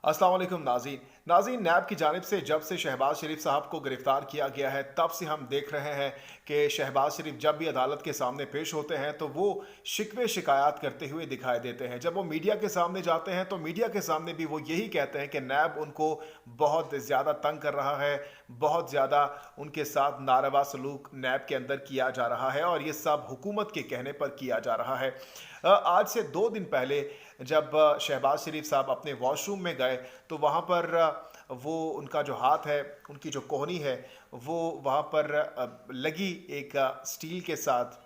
अस्सलाम वालेकुम नाज़रीन नैब की जानिब से जब से शहबाज शरीफ साहब को गिरफ्तार किया गया है तब से हम देख रहे हैं कि शहबाज शरीफ जब भी अदालत के सामने पेश होते हैं तो वो शिकवे शिकायत करते हुए दिखाई देते हैं। जब वो मीडिया के सामने जाते हैं तो मीडिया के सामने भी वो यही कहते हैं कि नैब उनको बहुत ज़्यादा तंग कर रहा है, बहुत ज़्यादा उनके साथ नारवा सलूक नैब के अंदर किया जा रहा है और ये सब हुकूमत के कहने पर किया जा रहा है। आज से 2 दिन पहले जब शहबाज शरीफ साहब अपने वॉशरूम में गए तो वहाँ पर वो उनका जो हाथ है, उनकी जो कोहनी है, वो वहाँ पर लगी एक स्टील के साथ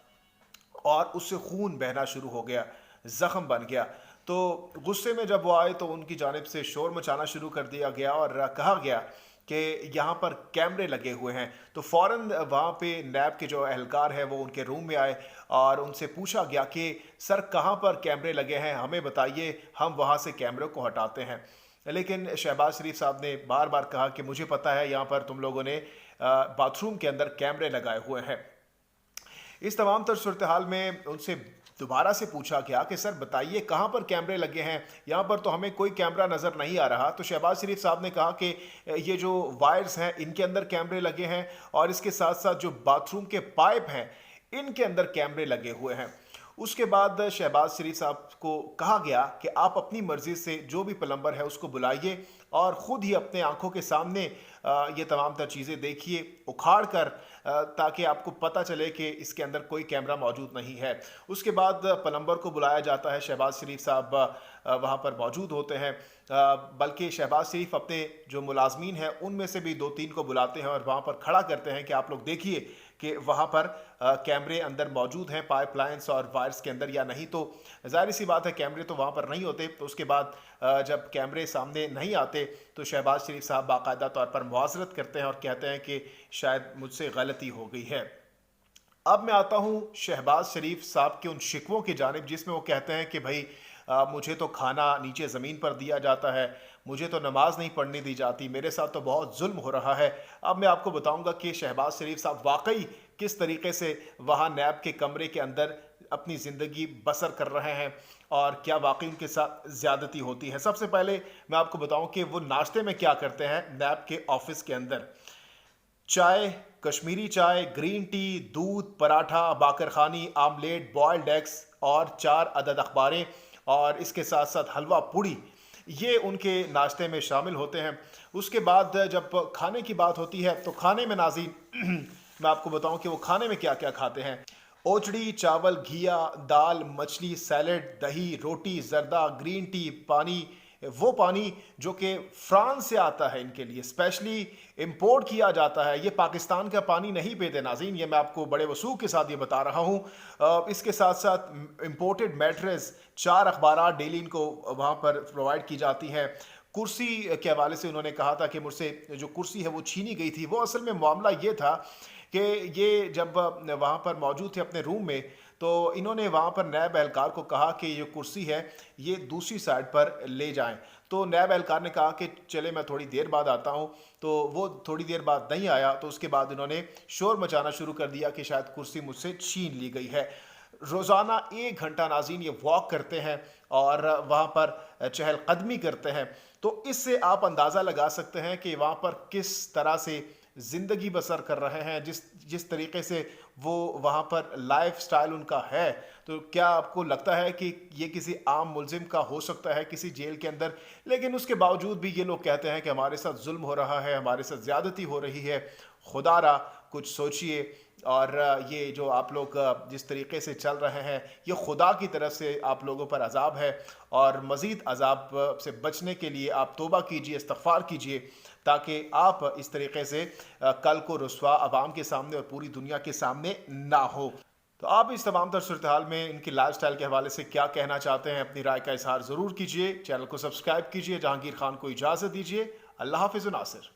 और उससे खून बहना शुरू हो गया, ज़ख्म बन गया। तो गुस्से में जब वो आए तो उनकी जानिब से शोर मचाना शुरू कर दिया गया और कहा गया कि यहाँ पर कैमरे लगे हुए हैं। तो फ़ौरन वहाँ पे नैब के जो एहलकार है वो उनके रूम में आए और उनसे पूछा गया कि सर कहाँ पर कैमरे लगे हैं, हमें बताइए, हम वहाँ से कैमरे को हटाते हैं। लेकिन शहबाज शरीफ साहब ने बार बार कहा कि मुझे पता है यहाँ पर तुम लोगों ने बाथरूम के अंदर कैमरे लगाए हुए हैं। इस तमाम तर सूरत हाल में उनसे दोबारा से पूछा गया कि सर बताइए कहाँ पर कैमरे लगे हैं, यहाँ पर तो हमें कोई कैमरा नज़र नहीं आ रहा। तो शहबाज शरीफ साहब ने कहा कि ये जो वायर्स हैं इनके अंदर कैमरे लगे हैं और इसके साथ साथ जो बाथरूम के पाइप हैं इनके अंदर कैमरे लगे हुए हैं। उसके बाद शहबाज शरीफ साहब को कहा गया कि आप अपनी मर्ज़ी से जो भी प्लम्बर है उसको बुलाइए और ख़ुद ही अपने आंखों के सामने ये तमाम तर चीज़ें देखिए उखाड़ कर, ताकि आपको पता चले कि इसके अंदर कोई कैमरा मौजूद नहीं है। उसके बाद प्लम्बर को बुलाया जाता है, शहबाज शरीफ साहब वहाँ पर मौजूद होते हैं। बल्कि शहबाज शरीफ अपने जो मुलाजमीन हैं उनमें से भी 2-3 को बुलाते हैं और वहाँ पर खड़ा करते हैं कि आप लोग देखिए कि वहाँ पर कैमरे अंदर मौजूद हैं पाइपलाइंस और वायर्स के अंदर या नहीं। तो ज़ाहिर सी बात है कैमरे तो वहाँ पर नहीं होते। तो उसके बाद जब कैमरे सामने नहीं आते तो शहबाज शरीफ साहब बाकायदा तौर पर मुआज़रत करते हैं और कहते हैं कि शायद मुझसे गलती हो गई है। अब मैं आता हूँ शहबाज शरीफ साहब के उन शिकवों की जानिब जिसमें वो कहते हैं कि भाई मुझे तो खाना नीचे ज़मीन पर दिया जाता है, मुझे तो नमाज नहीं पढ़ने दी जाती, मेरे साथ तो बहुत जुल्म हो रहा है। अब मैं आपको बताऊंगा कि शहबाज शरीफ साहब वाकई किस तरीके से वहाँ नैब के कमरे के अंदर अपनी ज़िंदगी बसर कर रहे हैं और क्या वाकई उनके साथ ज़्यादती होती है। सबसे पहले मैं आपको बताऊं कि वो नाश्ते में क्या करते हैं नैब के ऑफिस के अंदर। चाय, कश्मीरी चाय, ग्रीन टी, दूध, paratha, bakarkhani, omelette, boiled eggs और 4 अदद अखबारें और इसके साथ साथ हलवा पूड़ी, ये उनके नाश्ते में शामिल होते हैं। उसके बाद जब खाने की बात होती है तो खाने में नाज़रीन मैं आपको बताऊं कि वो खाने में क्या क्या खाते हैं। ओचड़ी, चावल, घिया, दाल, मछली, सैलड, दही, रोटी, जर्दा, ग्रीन टी, पानी, वो पानी जो कि फ्रांस से आता है, इनके लिए स्पेशली इंपोर्ट किया जाता है। ये पाकिस्तान का पानी नहीं पीते नाज़रीन, ये मैं आपको बड़े वसूख के साथ ये बता रहा हूँ। इसके साथ साथ इंपोर्टेड मैट्रेस, 4 अखबारात डेली इनको वहाँ पर प्रोवाइड की जाती हैं। कुर्सी के हवाले से उन्होंने कहा था कि मुझसे जो कुर्सी है वो छीनी गई थी। वो असल में मामला ये था कि ये जब वहाँ पर मौजूद थे अपने रूम में तो इन्होंने वहाँ पर नैब एहलकार को कहा कि ये कुर्सी है ये दूसरी साइड पर ले जाएं। तो नैब एहलकार ने कहा कि चले मैं थोड़ी देर बाद आता हूँ। तो वो थोड़ी देर बाद नहीं आया तो उसके बाद इन्होंने शोर मचाना शुरू कर दिया कि शायद कुर्सी मुझसे छीन ली गई है। रोज़ाना 1 घंटा नाज़रीन ये वॉक करते हैं और वहाँ पर चहलकदमी करते हैं। तो इससे आप अंदाज़ा लगा सकते हैं कि वहाँ पर किस तरह से ज़िंदगी बसर कर रहे हैं, जिस तरीके से वो वहाँ पर लाइफ स्टाइल उनका है। तो क्या आपको लगता है कि ये किसी आम मुलजिम का हो सकता है किसी जेल के अंदर? लेकिन उसके बावजूद भी ये लोग कहते हैं कि हमारे साथ जुल्म हो रहा है, हमारे साथ ज़्यादती हो रही है। खुदारा कुछ सोचिए। और ये जो आप लोग जिस तरीके से चल रहे हैं ये खुदा की तरफ से आप लोगों पर अजाब है और मज़ीद अजाब से बचने के लिए आप तौबा कीजिए, इस्तग़फ़ार कीजिए, ताकि आप इस तरीके से कल को रुस्वा अवाम के सामने और पूरी दुनिया के सामने ना हो। तो आप इस तमाम तर सूरत हाल में इनकी लाइफ स्टाइल के हवाले से क्या कहना चाहते हैं, अपनी राय का इजहार ज़रूर कीजिए। चैनल को सब्सक्राइब कीजिए। जहांगीर खान को इजाज़त दीजिए। अल्लाह हाफ़िज़ नासिर।